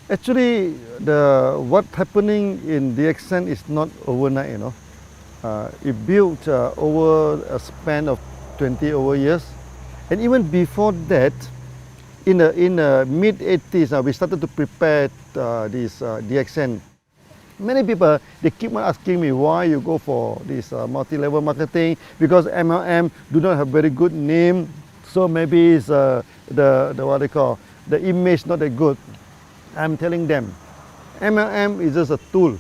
Actually, what's happening in DXN is not overnight, you know. It built over a span of 20 over years. And even before that, in the mid-80s, we started to prepare this DXN. Many people, they keep on asking me why you go for this multi-level marketing, because MLM do not have very good name, so maybe it's the what they call, the image not that good. I'm telling them, MLM is just a tool.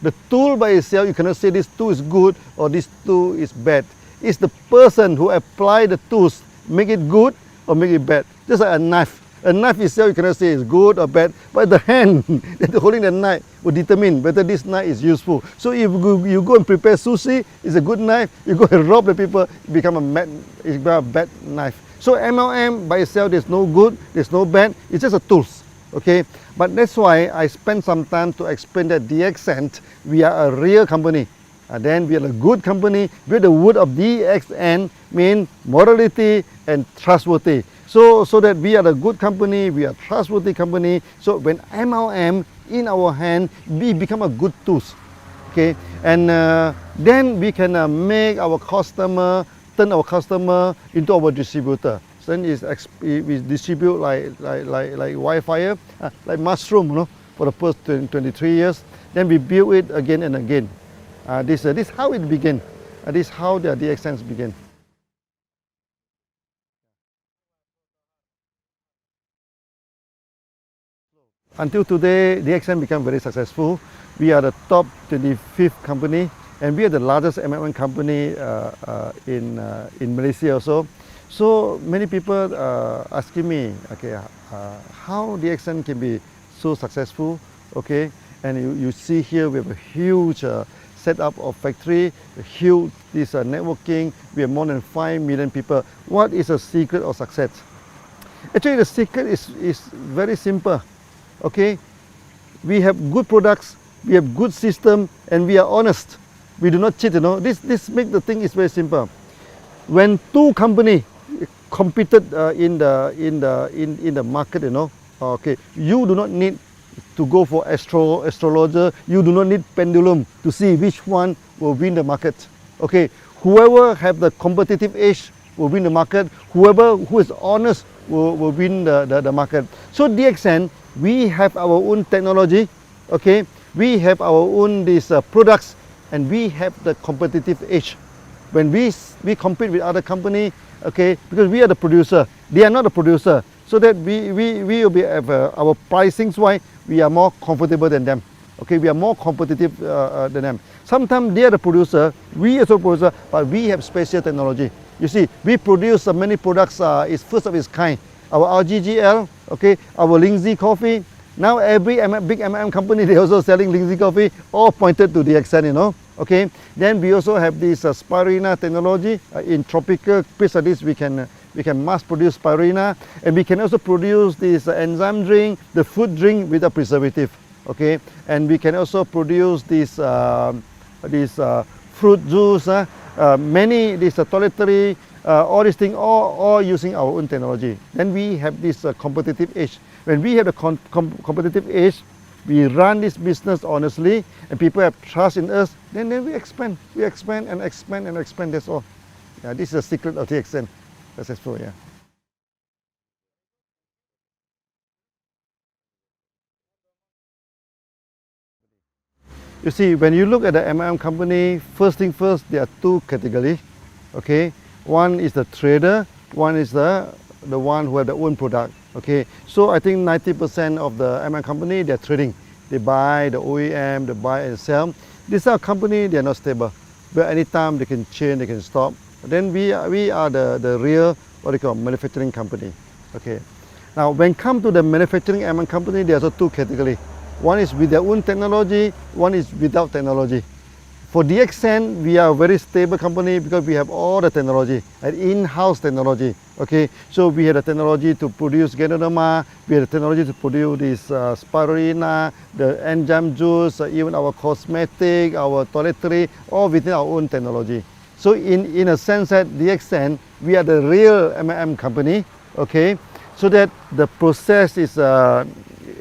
The tool by itself, you cannot say this tool is good or this tool is bad. It's the person who apply the tools, make it good or make it bad. Just like a knife. A knife itself, you cannot say it's good or bad, but the hand that holding the knife will determine whether this knife is useful. So if you go and prepare sushi, it's a good knife. You go and rob the people, it become a bad knife. So MLM by itself, there's no good, there's no bad. It's just a tools. Okay, but that's why I spent some time to explain that DXN, we are a real company. Then we are a good company. With the word of DXN mean morality and trustworthy. So that we are a good company, we are a trustworthy company. So when MLM in our hand, we become a good tools. Okay, and then we can make our customer, turn our customer into our distributor. Then we distribute like wildfire, like mushroom, you know, for the first 23 years. Then we build it again and again. This is how it began. This is how the DXNs began. Until today, DXN became very successful. We are the top 25th company, and we are the largest MLM company in Malaysia also. So many people asking me, okay, how DXN can be so successful, okay? And you see here we have a huge setup of factory, a huge networking. We have more than 5 million people. What is the secret of success? Actually, the secret is very simple, okay? We have good products, we have good system, and we are honest. We do not cheat, you know. This makes the thing is very simple. When two companies competed in the market, you know, okay, you do not need to go for astrologer, you do not need pendulum to see which one will win the market. Okay, whoever have the competitive edge will win the market, whoever who is honest will win the market. So DXN, we have our own technology, okay, we have our own products, and we have the competitive edge. When we compete with other company, okay, because we are the producer, they are not the producer, so that we will be our pricings wise, we are more comfortable than them. Okay, we are more competitive than them. Sometimes they are the producer, we are the producer, but we have special technology. You see, we produce many products, is first of its kind. Our RGGL, okay, our Lingzhi coffee. Now every big MLM company, they also selling Lingzhi coffee, all pointed to DXN, you know. Okay, then we also have this spirulina technology. In tropical place like this, we can mass produce spirulina, and we can also produce this enzyme drink, the food drink with a preservative. Okay, and we can also produce this fruit juice, many toiletry, all these things, all using our own technology. Then we have this competitive edge. When we have the competitive edge, we run this business honestly, and people have trust in us, then we expand. We expand and expand and expand, that's all. Yeah, this is the secret of DXN. Successful, yeah. You see, when you look at the MLM company, first thing first, there are two categories, okay? One is the trader, one is the one who have their own product, okay? So I think 90% of the MLM company, they're trading. They buy the OEM, they buy and sell. These are company, they're not stable. But anytime they can change, they can stop. Then we are the real, what do you call, manufacturing company, okay? Now, when it comes to the manufacturing MLM company, there's also two categories. One is with their own technology, one is without technology. For DXN, we are a very stable company because we have all the technology, an in-house technology. Okay, so we have the technology to produce Ganoderma, we have the technology to produce this spirulina, the enzyme juice, even our cosmetic, our toiletry, all within our own technology. So in a sense that DXN, we are the real MLM company. Okay, so that the process is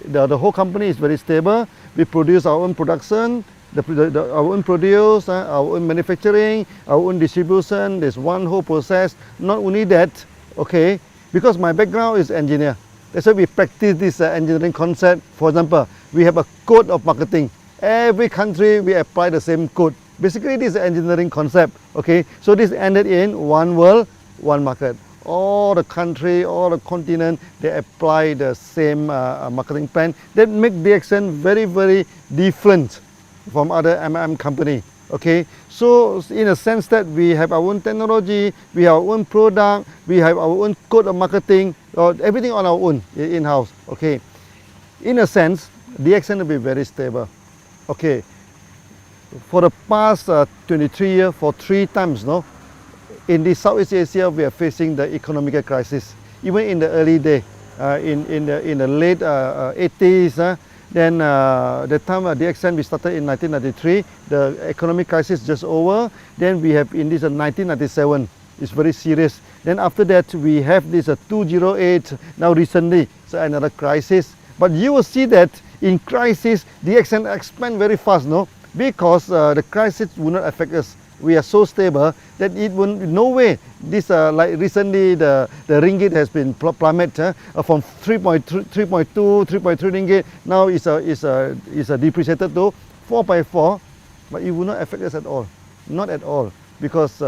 the whole company is very stable. We produce our own production, our own produce, our own manufacturing, our own distribution. There's one whole process. Not only that, okay, because my background is engineer. That's why we practice this engineering concept. For example, we have a code of marketing. Every country we apply the same code. Basically, this is an engineering concept. Okay, so this ended in one world, one market. All the country, all the continent, they apply the same marketing plan. That make DXN very, very different from other MLM company. Okay, so in a sense that we have our own technology, we have our own product, we have our own code of marketing, everything on our own in-house. Okay, in a sense, DXN will be very stable. Okay, for the past 23 years, for 3 times, no, in the Southeast Asia, we are facing the economic crisis. Even in the early day, in the late 80s, then the time DXN we started in 1993, the economic crisis just over. Then we have in this 1997, it's very serious. Then after that, we have this 2008. Now recently, so another crisis. But you will see that in crisis, DXN expand very fast, no? Because the crisis will not affect us. We are so stable that it will no way. This like recently the ringgit has been plummeted from 3.2, 3.3 ringgit. Now it's depreciated to 4.4, but it will not affect us at all. Not at all, because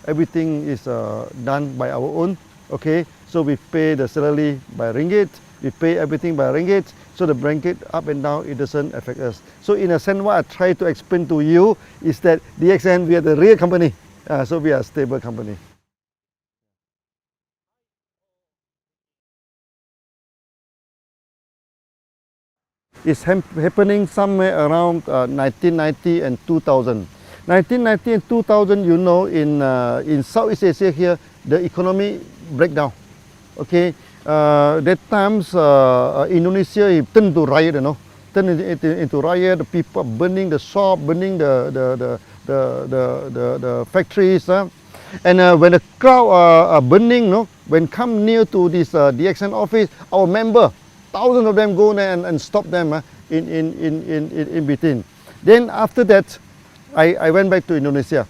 everything is done by our own. Okay, so we pay the salary by ringgit. We pay everything by ringgit, so the ringgit up and down, it doesn't affect us. So in a sense, what I try to explain to you is that DXN, we are the real company, so we are a stable company. It's happening somewhere around 1990 and 2000. 1990 and 2000, you know, in Southeast Asia here, the economy breakdown. Okay. That times Indonesia turned to riot, you know, turned into riot. The people burning the shop, burning the factories, and when the crowd are burning, no, when come near to this DXN office, our member, thousands of them go there and stop them in between. Then after that, I went back to Indonesia.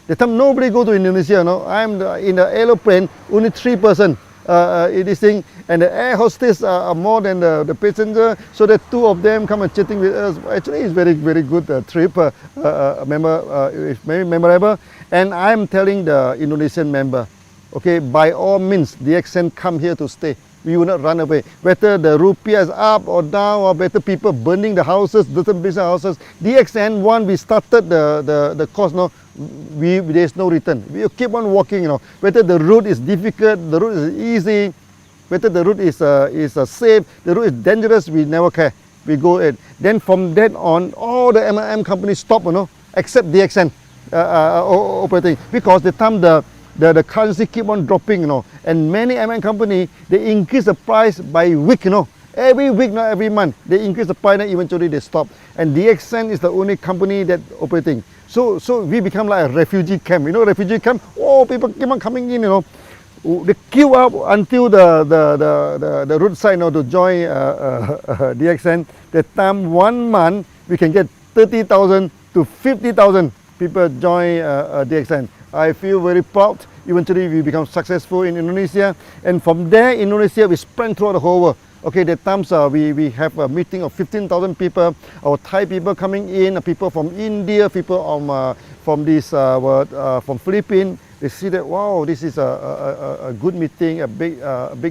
That time nobody go to Indonesia, no. I'm in the aeroplane, only 3 persons. This thing, and the air hostess are more than the passenger, so the 2 of them come and chatting with us. Actually, it's very, very good trip. It's very memorable. And I'm telling the Indonesian member, okay, by all means, DXN come here to stay. We will not run away. Whether the rupiah is up or down, or better people burning the houses, different business houses. DXN, one, we started the course, no, there's no return. We keep on walking, you know. Whether the route is difficult, the route is easy, whether the route is safe, the route is dangerous, we never care. We go ahead. Then from then on, all the MLM companies stop, you know, except DXN operating, because the time the currency keep on dropping, you know, and many MLM company, they increase the price by week, you know. Every week, not every month, they increase the price and eventually they stop. And DXN is the only company that operating. So we become like a refugee camp, you know, refugee camp. Oh, people keep on coming in, you know. They queue up until the roadside, you know, to join DXN. That time, 1 month, we can get 30,000 to 50,000 people join DXN. I feel very proud. Eventually, we become successful in Indonesia, and from there, Indonesia, we spread throughout the whole world. Okay, that times we have a meeting of 15,000 people. Our Thai people coming in, people from India, people from Philippines. They see that, wow, this is a good meeting, a big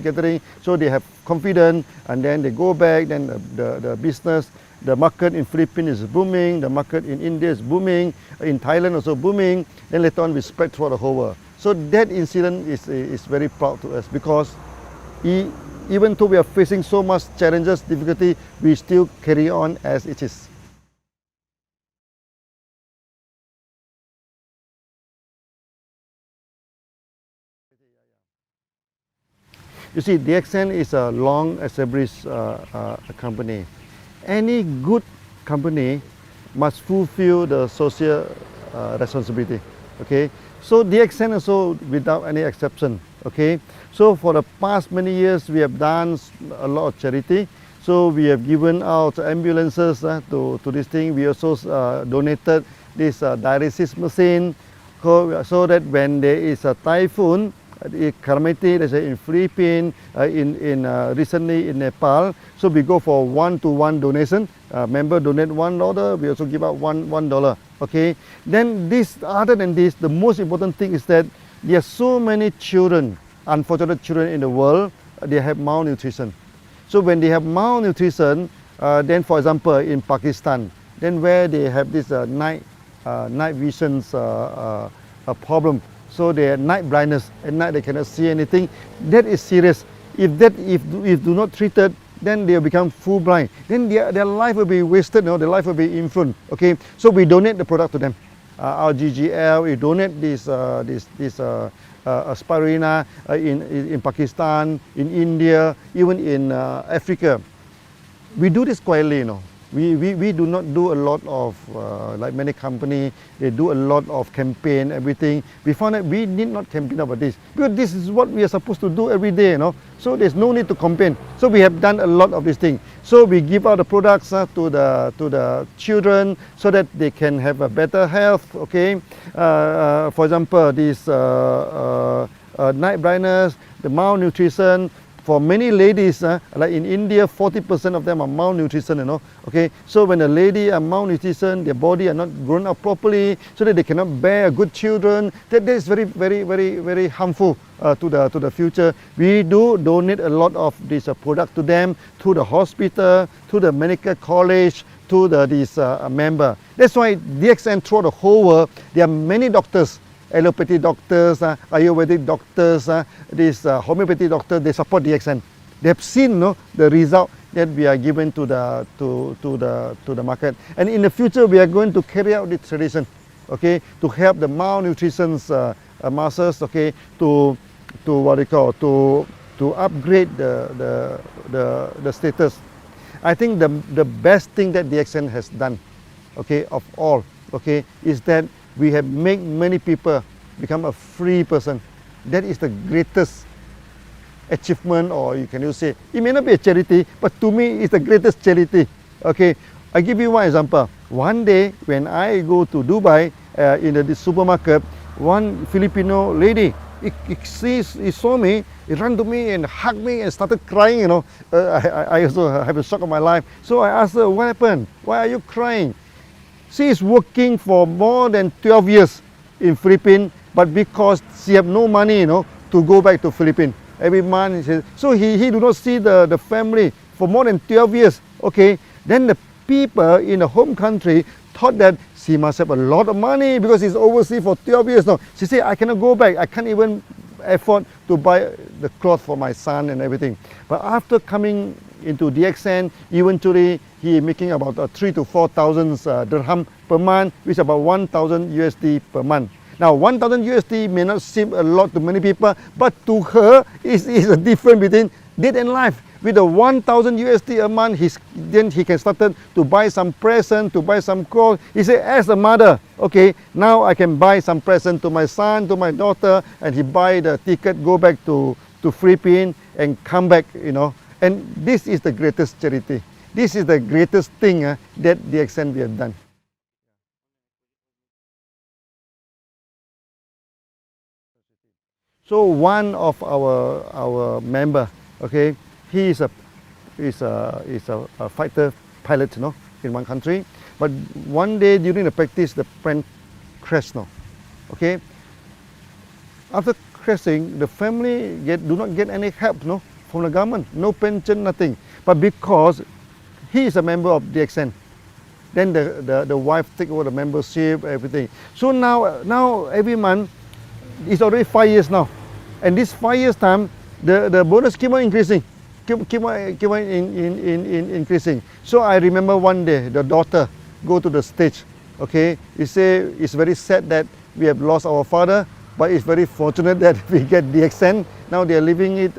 gathering. So they have confidence, and then they go back. Then the business, the market in Philippines is booming. The market in India is booming. In Thailand also booming. Then later on, we spread throughout the whole world. So that incident is very proud to us, because even though we are facing so much challenges, difficulty, we still carry on as it is. You see, DXN is a long established company. Any good company must fulfill the social responsibility. Okay, so DXN also without any exception. Okay, so for the past many years we have done a lot of charity. So we have given out ambulances to this thing. We also donated this dialysis machine so that when there is a typhoon, calamity, let's say in Philippines, recently in Nepal, so we go for one-to-one donation. Member donate $1, we also give out $1. Okay. Then this, other than this, the most important thing is that there are so many children, unfortunate children in the world, they have malnutrition. So when they have malnutrition, then for example in Pakistan, then where they have this night visions problem. So they have night blindness. At night they cannot see anything. That is serious. If do not treated, then they will become full blind. Then their life will be wasted. Their life will be influenced. Okay. So we donate the product to them. Our GGL, we donate this spirulina in Pakistan, in India, even in Africa. We do this quietly. We do not do a lot of, like many companies, they do a lot of campaign, everything. We found that we need not campaign about this, because this is what we are supposed to do every day, So there's no need to campaign. So we have done a lot of these things. So we give out the products to the children so that they can have a better health, okay? For example, this night blindness, the malnutrition. For many ladies, like in India, 40% of them are malnutrition, Okay, so when a lady are malnutrition, their body are not grown up properly, so that they cannot bear good children. That is very, very, very, very harmful to the future. We do donate a lot of this product to them, to the hospital, to the medical college, to this member. That's why DXN throughout the whole world, there are many doctors. Allopathy doctors, Ayurvedic doctors, this homeopathy doctors, they support DXN. They have seen the result that we are given to the market. And in the future, we are going to carry out this tradition, okay, to help the malnutrition masses, okay, to what they call to upgrade the status. I think the best thing that DXN has done, okay, of all, okay, is that we have made many people become a free person. That is the greatest achievement, or you can say, it may not be a charity, but to me it's the greatest charity. Okay, I give you one example. One day when I go to Dubai, in the supermarket, one Filipino lady, he saw me, he ran to me and hugged me and started crying, I also have a shock of my life. So I asked her, what happened? Why are you crying? She is working for more than 12 years in Philippines, but because she have no money, to go back to Philippines every month. So he do not see the family for more than 12 years. Okay, then the people in the home country thought that she must have a lot of money because she's overseas for 12 years now. She said, I cannot go back. I can't even afford to buy the clothes for my son and everything. But after coming into DXN, eventually he making about 3,000 to 4,000 dirham per month, which is about 1,000 USD per month. Now 1,000 USD may not seem a lot to many people, but to her is a difference between death and life. With the 1,000 USD a month, then he can start to buy some present, to buy some clothes. He said, as a mother, okay, now I can buy some present to my son, to my daughter, and he buy the ticket, go back to Philippines and come back, And this is the greatest charity. This is the greatest thing that DXN we have done. So one of our member, okay, he is a fighter pilot, in one country. But one day during the practice, the plane crashed, okay. After crashing, the family do not get any help, from the government, no pension, nothing. But because he is a member of DXN, then the wife take over the membership, everything. So now every month, it's already 5 years now, and this 5 years time, the bonus keep on increasing, keep on increasing. So I remember one day the daughter go to the stage, okay. He say it's very sad that we have lost our father, but it's very fortunate that we get DXN. Now they are living it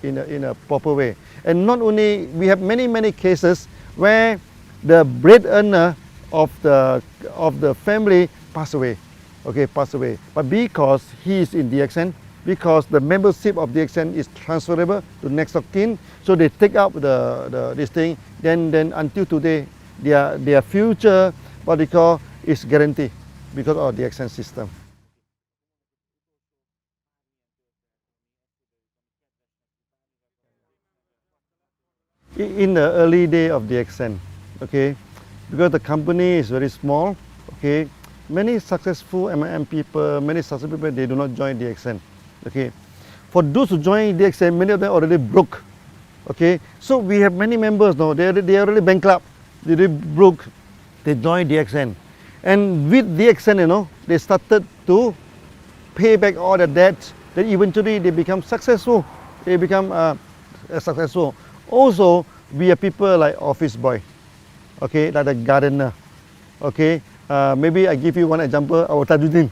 in a proper way. And not only, we have many cases where the bread earner of the family pass away, okay, pass away. But because he is in DXN, because the membership of DXN is transferable to next of kin. So they take up this thing. Then until today, their future, what they call, is guaranteed because of DXN system. In the early day of DXN, okay, because the company is very small, okay, many successful M people, many successful people, they do not join DXN, okay. For those who join DXN, many of them already broke, okay. So we have many members now, they are already bankrupt, they already broke, they join DXN. And with DXN, you know, they started to pay back all the debts, then eventually they become successful, they become successful. Also, we are people like office boy, okay, like the gardener, okay. Maybe I give you one example, our Tajuddin,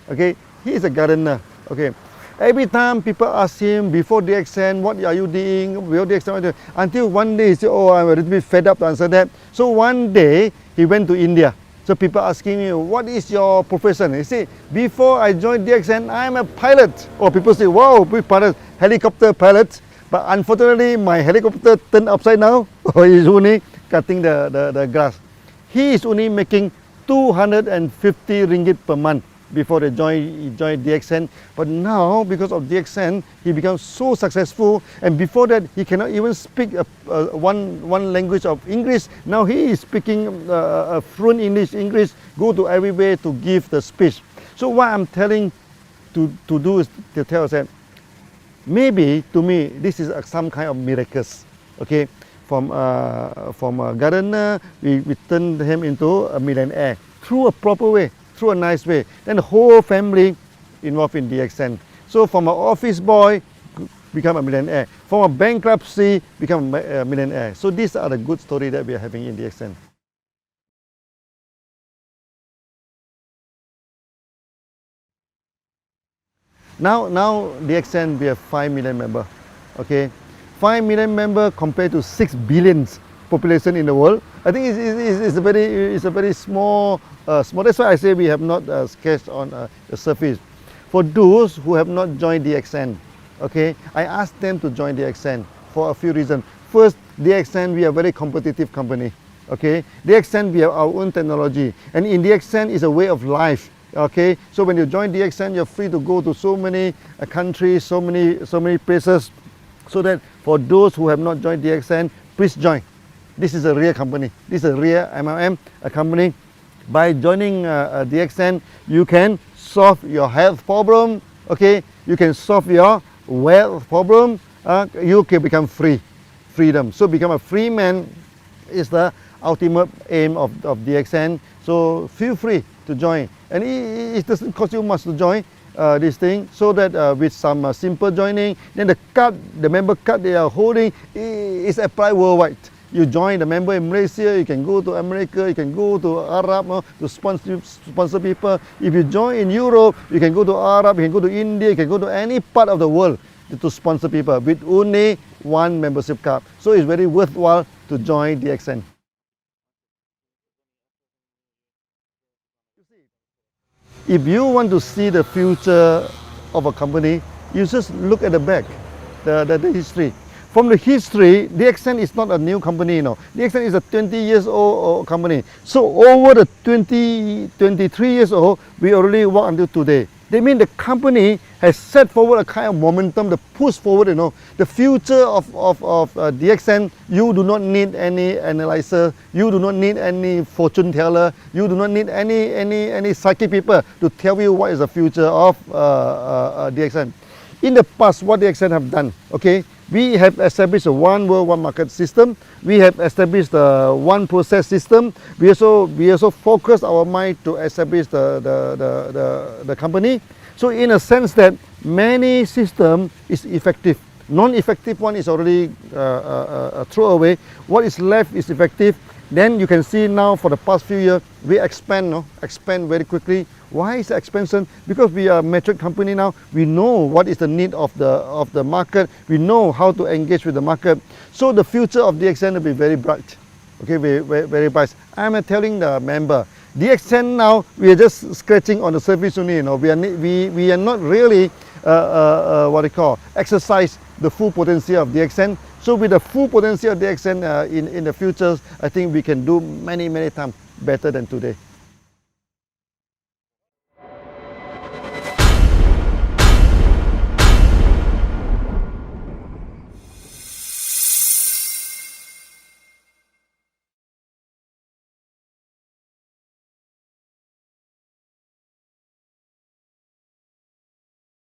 okay, he is a gardener, okay. Every time people ask him before DXN, what are you doing, before DXN, until one day he said, oh, I'm a little bit fed up to answer that. So one day, he went to India. So people asking me, what is your profession? He said, before I joined DXN, I'm a pilot. Or people say, wow, big pilot, helicopter pilot. But unfortunately, my helicopter turned upside down. He's only cutting the grass. He is only making 250 ringgit per month before he joined DXN. But now, because of DXN, he becomes so successful. And before that, he cannot even speak one language of English. Now he is speaking fluent English, go to everywhere to give the speech. So what I'm telling to do is to tell us that maybe to me this is some kind of miracles, okay. From a gardener, we turn him into a millionaire through a proper way, through a nice way. Then the whole family involved in DXN. So from an office boy, become a millionaire. From a bankruptcy, become a millionaire. So these are the good stories that we are having in DXN. Now DXN, we have 5 million members, okay. 5 million members compared to 6 billion population in the world. I think it's a very small. That's why I say we have not sketched on the surface. For those who have not joined DXN, okay, I asked them to join DXN for a few reasons. First, DXN, we are a very competitive company, okay. DXN, we have our own technology, and in DXN is a way of life. Okay, so when you join DXN, you're free to go to so many countries, so many places. So that for those who have not joined DXN, please join. This is a real company. This is a real MLM company. By joining DXN, you can solve your health problem. Okay, you can solve your wealth problem. You can become freedom. So become a free man is the ultimate aim of DXN. So feel free to join, and it doesn't cost you much to join this thing, so that with some simple joining, then the member card they are holding is applied worldwide. You join the member in Malaysia, you can go to America, you can go to Arab to sponsor people. If you join in Europe, you can go to Arab, you can go to India, you can go to any part of the world to sponsor people with only one membership card. So it's very worthwhile to join DXN. If you want to see the future of a company, you just look at the back, the history. From the history, DXN is not a new company, you know. DXN is a 20 years old company. So over the 23 years old, we already work until today. They mean the company has set forward a kind of momentum to push forward, you know. The future of DXN, you do not need any analyzer, you do not need any fortune teller, you do not need any psychic people to tell you what is the future of DXN. In the past, what DXN have done, okay, we have established a one world, one market system. We have established the one process system. We also focus our mind to establish the company. So in a sense that many system is effective. Non-effective one is already thrown away. What is left is effective. Then you can see now for the past few years, we expand very quickly. Why is the expansion? Because we are a mature company now. We know what is the need of the market. We know how to engage with the market. So the future of DXN will be very bright. Okay, very bright. I'm telling the member, DXN now, we are just scratching on the surface only. You know, we are not really exercise the full potential of DXN. So with the full potential of DXN in the future, I think we can do many times better than today.